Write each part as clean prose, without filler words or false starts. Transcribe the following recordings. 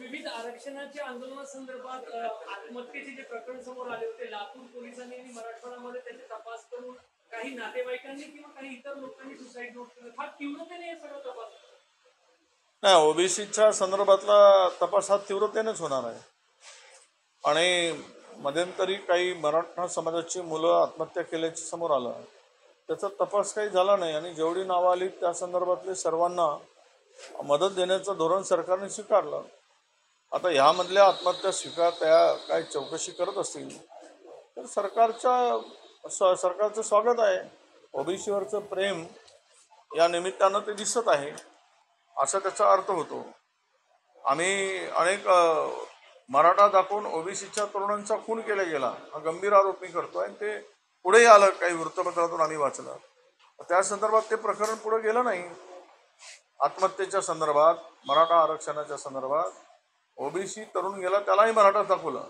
विविध आरक्षणाच्या आंदोलनासंदर्भात आत्महत्येचे जे प्रकरण समोर आले होते, लातूर पोलिसांनी आणि मराठवाड्यामध्ये त्याचे तपास करून काही नातेवाईकांनी किंवा काही इतर लोकांनी सुसाईड नोट केलं, फार तीव्रतेने हे सगळं तपास नाही. ओबीसीच्या संदर्भातला तपास हा तीव्रतेनेच होणार आहे. आणि मध्यंतरी काही मराठा समाजाची मुलं आत्महत्या केल्याचे समोर आलं, त्याचा तपास काही झाला नाही. आणि जेवढी नावं आली त्या संदर्भातले सर्वांना मदत देण्याचं धोरण सरकारने स्वीकारलं. आता ह्यामधल्या आत्महत्या त्या काय चौकशी करत असतील तर सरकारचं स्वागत आहे. ओबीसीवरचं प्रेम या निमित्तानं ते दिसत आहे असा त्याचा अर्थ होतो. आम्ही अनेक मराठा दाखवून ओबीसीच्या तरुणांचा खून केला गेला हा गंभीर आरोप मी करतो आणि ते पुढेही आलं, काही वृत्तपत्रातून आम्ही वाचलं. त्या संदर्भात ते प्रकरण पुढे गेलं नाही. आत्महत्येच्या संदर्भात, मराठा आरक्षणाच्या संदर्भात ओबीसी तरुण गेला त्यालाही मराठा दाखवलं.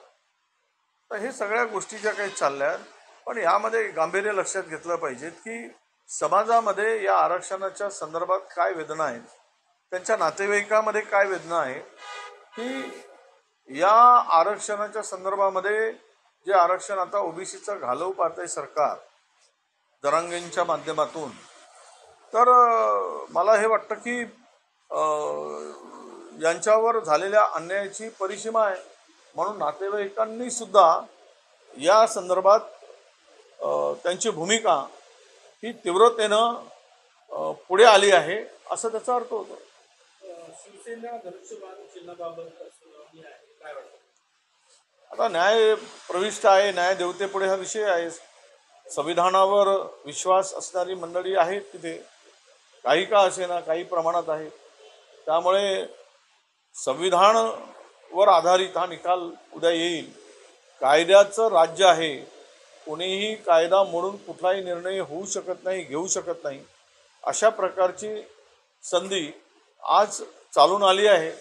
तर हे सगळ्या गोष्टी ज्या काही चालल्या आहेत, पण यामध्ये गांभीर्य लक्षात घेतलं पाहिजे की समाजामध्ये या आरक्षणाच्या संदर्भात काय वेदना आहेत, त्यांच्या नातेवाईकामध्ये काय वेदना आहे, की या आरक्षणाच्या संदर्भामध्ये जे आरक्षण आता ओबीसीचं घालवू पाहतंय सरकार जरांगेंच्या माध्यमातून, तर मला हे वाटतं की यांच्यावर झालेल्या अन्यायाची परिसीमा आहे. म्हणून नातेवाईकांनी सुद्धा या संदर्भात त्यांची भूमिका ही तीव्रतेनं पुढे आली आहे असं त्याचा अर्थ होतो. शिवसेना धनुष्यबाण चिन्हाबाबत काय वाटतं? आता न्याय प्रविष्ट आहे, न्याय देवतेपुढे हा विषय आहे. संविधानावर विश्वास असणारी मंडळी आहेत तिथे, काही का असेना काही प्रमाणात आहे. त्यामुळे संविधानावर आधारित हा निकाल उद्या येईल. कायद्याचं राज्य आहे, कोणीही कायदा मोडून कुठलाही निर्णय होऊ शकत नाही, घेऊ शकत नाही. अशा प्रकारची संधी आज चालून आली आहे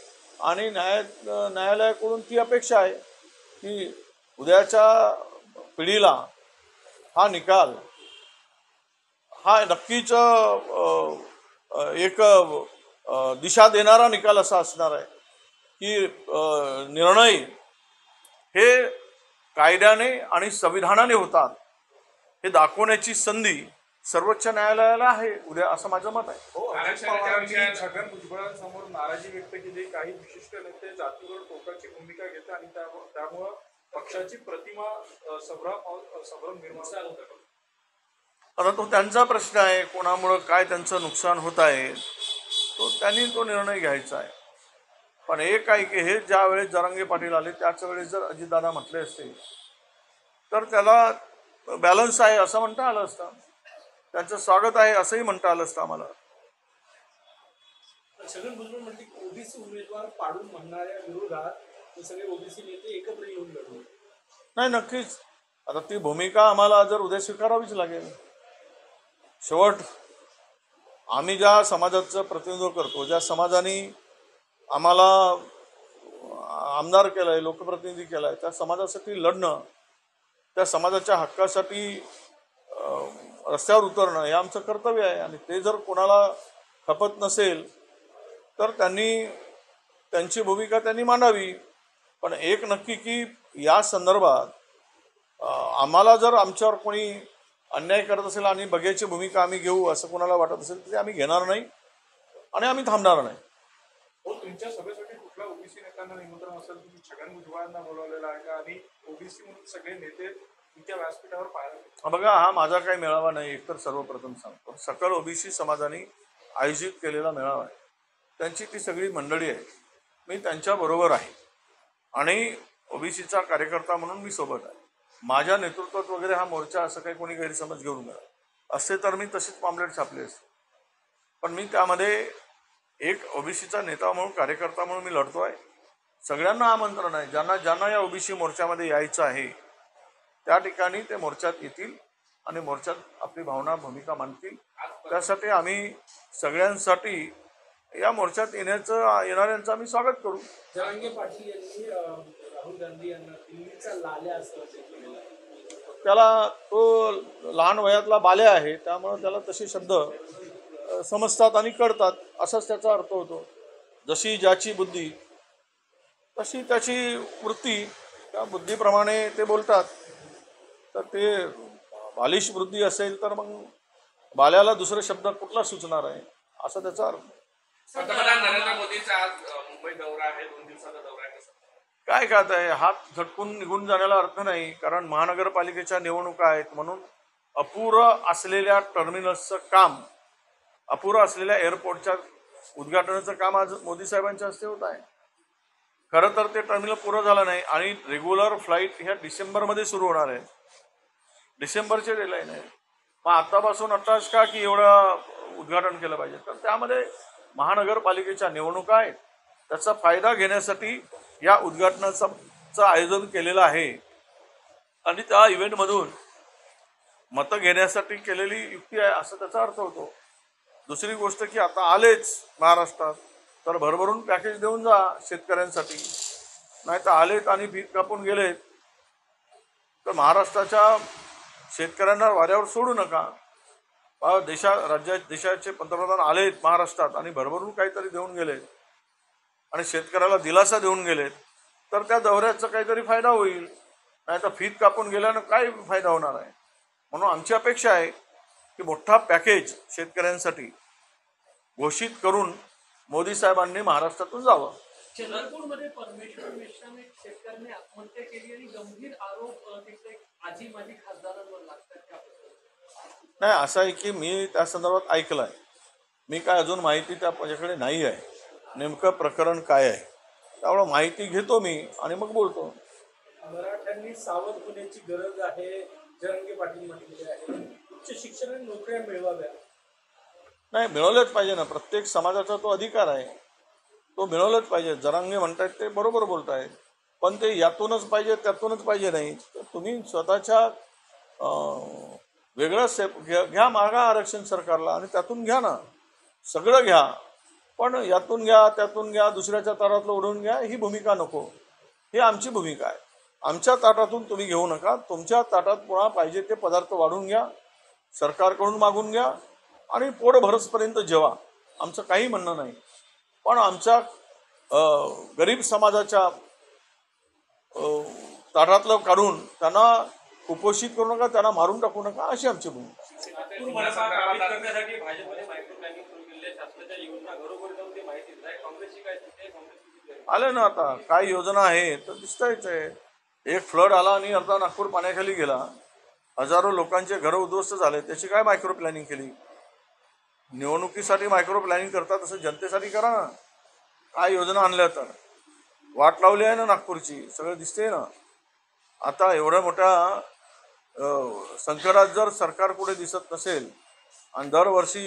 आणि न्यायालयाकडून ती अपेक्षा आहे की उद्याच्या पिढीला हा निकाल हा नक्कीच एक दिशा देणारा निकाल असा असणार आहे की निर्णय हे कायद्याने आणि संविधानाने होतात हे दाखवण्याची संधी सर्वोच्च न्यायालयाला आहे उद्या, असं माझं मत आहे. छगन भुजबळांसमोर नाराजी व्यक्त केली. काही विशिष्ट नेते जातीवर टोकाची भूमिका घेतात आणि त्यामुळं पक्षाची प्रतिमा संभ्रम निर्माण होत आहे. आता तो त्यांचा प्रश्न आहे, कोणामुळं काय त्यांचं नुकसान होत आहे त्यांनी तो निर्णय घ्यायचा आहे. पण एक आहे की हे ज्या वेळेस जरांगे पाटील आले त्याच वेळेस जर अजितदादा म्हटले असते तर त्याला बॅलन्स आहे असं म्हणता आलं असतं, त्यांचं स्वागत आहे असंही म्हणता आलं असतं आम्हाला. छगन भुजबळ म्हणते की ओबीसी उमेदवार पाडून म्हणणाऱ्या विरोधात सगळे ओबीसी नेते एकत्र येऊन लढले. नाही, नक्कीच. आता ती भूमिका आम्हाला जर उद्या स्वीकारावीच लागेल. शेवट आम्ही ज्या समाजाचं प्रतिनिधित्व करतो, ज्या समाजाने आम्हाला आमदार केलं आहे, लोकप्रतिनिधी केला आहे, त्या समाजासाठी लढणं, त्या समाजाच्या हक्कासाठी रस्त्यावर उतरणं हे आमचं कर्तव्य आहे. आणि ते जर कोणाला खपत नसेल तर त्यांची भूमिका त्यांनी मांडावी. पण एक नक्की की या संदर्भात आम्हाला जर आमच्यावर कोणी अन्याय करत असेल आणि बघ्याची भूमिका आम्ही घेऊ असं कोणाला वाटत असेल तर आम्ही घेणार नाही आणि आम्ही थांबणार नाही. हो, तुमच्या सभेसाठी कुठल्या ओबीसी नेत्यांना निमंत्रण असेल? तुम्ही छगन भुजबळांना बोलवलेलं आहे का? आणि ओबीसी म्हणून सगळे नेते तुमच्या व्यासपीठावर पाहायला? बघा, हा माझा काही मेळावा नाही. एकतर सर्वप्रथम सांगतो, सकल ओबीसी समाजाने आयोजित केलेला मेळावा आहे. त्यांची ती सगळी मंडळी आहे, मी त्यांच्याबरोबर आहे आणि ओबीसीचा कार्यकर्ता म्हणून मी सोबत आहे. माझ्या नेतृत्वात वगैरे हा मोर्चा असं काही कोणी गैरसमज घेऊन मिळाला असते तर मी तशीच पॉम्पलेट छापले असते. पण मी त्यामध्ये एक ओबीसीचा नेता म्हणून, कार्यकर्ता म्हणून मी लढतो आहे. सगळ्यांना आमंत्रण आहे, ज्यांना या ओबीसी मोर्चामध्ये यायचं आहे त्या ठिकाणी ते मोर्चात येतील आणि मोर्चात आपली भावना, भूमिका मांडतील. त्यासाठी आम्ही सगळ्यांसाठी या मोर्चात येणाऱ्यांचं आम्ही स्वागत करू. जरांगे पाटील यांनी राहुल गांधी यांना दिल्लीचा लाल्या असं केलेलं आहे. त्याला तो लहान वयातला बाल्या आहे, त्यामुळे त्याला तसे शब्द समजतात आणि कळतात असाच त्याचा अर्थ होतो. जशी ज्याची बुद्धी तशी त्याची वृत्ती, त्या बुद्धीप्रमाणे ते बोलतात. तर ते बालिश बुद्धी असेल तर मग बाल्याला दुसरे शब्द कुठला सुचणार आहे, असा त्याचा अर्थ. पंतप्रधान नरेंद्र मोदींचा आज मुंबई दौरा आहे, 2 दिवसाचा दौरा आहे. काय खात आहे, हात झटकून निघून जाण्याला अर्थ नाही. कारण महानगरपालिकेच्या निवडणुका आहेत म्हणून अपुरं असलेल्या टर्मिनसचं काम, अपुरं असलेल्या एअरपोर्टच्या उद्घाटनाचं काम आज मोदी साहेबांच्या हस्ते होत आहे. खरं तर ते टर्मिनल पुरं झालं नाही आणि रेग्युलर फ्लाईट ह्या डिसेंबरमध्ये सुरू होणार आहे. डिसेंबरचे डेडलाईन आहे. मग आतापासून अट्टास का की एवढं उद्घाटन केलं पाहिजे? तर त्यामध्ये महानगरपालिकेच्या निवडणुका आहेत, त्याचा फायदा घेण्यासाठी या उद्घाटनाचं आयोजन केलेलं आहे आणि त्या इव्हेंटमधून मतं घेण्यासाठी केलेली युक्ती आहे असं त्याचा अर्थ होतो. दुसरी गोष्ट की आता आलेच महाराष्ट्रात तर भरभरून पॅकेज देऊन जा शेतकऱ्यांसाठी, नाही तर आलेत आणि फीत कापून गेलेत तर महाराष्ट्राच्या शेतकऱ्यांना वाऱ्यावर सोडू नका. देशाचे पंतप्रधान आलेत महाराष्ट्रात आणि भरभरून काहीतरी देऊन गेलेत आणि शेतकऱ्याला दिलासा देऊन गेलेत तर त्या दौऱ्याचा काहीतरी फायदा होईल, नाही तर फीत कापून गेल्यानं काय फायदा होणार आहे. म्हणून आमची अपेक्षा आहे की मोठा पॅकेज शेतकऱ्यांसाठी घोषित करून मोदी साहेबांनी महाराष्ट्रातून जावं. चंद्रपूरमध्ये परमेश्वर मिश्राने शेतकऱ्यांनी आत्महत्या केली आणि गंभीर आरोप तिथे आजी माजी खासदारांवर लागतात. नाही, असं आहे की मी त्या संदर्भात ऐकलं आहे. मी काय अजून माहिती त्याच्याकडे नाही आहे, नेमकं प्रकरण काय आहे. त्यामुळं माहिती घेतो मी आणि मग बोलतो. मराठ्यांनी सावध होण्याची गरज आहे, जरांगे पाटील म्हटलेले आहे. उच्च शिक्षण आणि नोकऱ्या मिळवाव्या. नाही, मिळवलंच पाहिजे ना. प्रत्येक समाजाचा तो अधिकार आहे, तो मिळवलंच पाहिजे. जरांगे म्हणतायत ते बरोबर बोलतायत, पण ते यातूनच पाहिजे त्यातूनच पाहिजे नाही. तर तुम्ही स्वतःच्या वेगळं स्टेप घ्या, मागा आरक्षण सरकारला आणि त्यातून घ्या ना, सगळं घ्या. पण यातून घ्या त्यातून घ्या, दुसऱ्याच्या ताटातलं उडवून घ्या, ही भूमिका नको. ही आमची भूमिका आहे. आमच्या ताटातून तुम्ही घेऊ नका, तुमच्या ताटात पुन्हा पाहिजे ते पदार्थ वाढून घ्या, सरकारकडून मागून घ्या आणि पोट भरसपर्यंत जेवा. आमचं काही म्हणणं नाही. पण आमच्या गरीब समाजाच्या ताटातलं काढून त्यांना कुपोषित करू नका, त्यांना मारून टाकू नका, अशी आमची भूमिका. करण्यासाठी भाजपने मायक्रो प्लॅनिंग सुरू केली आहे. शासनाच्या योजना घरोघरी जाऊन ते माहिती देत आहे. काँग्रेसची काय स्थिती आहे? आले ना आता काय योजना आहे तर दिसतायच आहे. एक फ्लड आला आणि अर्धा नागपूर पाण्याखाली गेला, हजारो लोकांचे घरं उद्ध्वस्त झाले. त्याची काय मायक्रो प्लॅनिंग केली? निवडणुकीसाठी मायक्रो प्लॅनिंग करतात तसं जनतेसाठी करा ना. काय योजना आणल्या तर वाट लावली आहे ना नागपूरची, सगळं दिसते ना. आता एवढ्या मोठ्या संकटात जर सरकार पुढे दिसत नसेल आणि दरवर्षी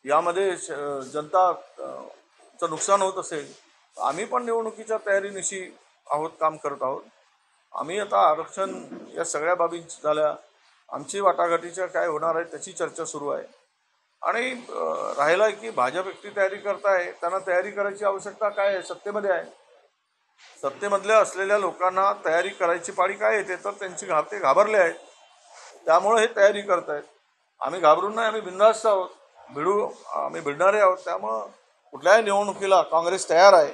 यामध्ये जनताचं नुकसान होत असेल, आम्ही पण निवडणुकीच्या तयारीनिशी आहोत, काम करत आहोत. आम्ही आता आरक्षण या सगळ्या बाबी झाल्या, आमची वाटाघाटीच्या काय होणार आहे त्याची चर्चा सुरू आहे. आणि राहिला की भाजप एकटी तयारी करताय, त्यांना तयारी करायची आवश्यकता काय आहे? सत्तेमध्ये आहे. सत्तेमधल्या असलेल्या लोकांना तयारी करायची पाळी काय येते तर ते घाबरले आहेत, त्यामुळे हे तयारी करतायत. आम्ही घाबरून नाही, आम्ही बिनधास्त आहोत, आम्ही भिडणारे आहोत. त्यामुळं कुठल्याही निवडणुकीला काँग्रेस तयार आहे.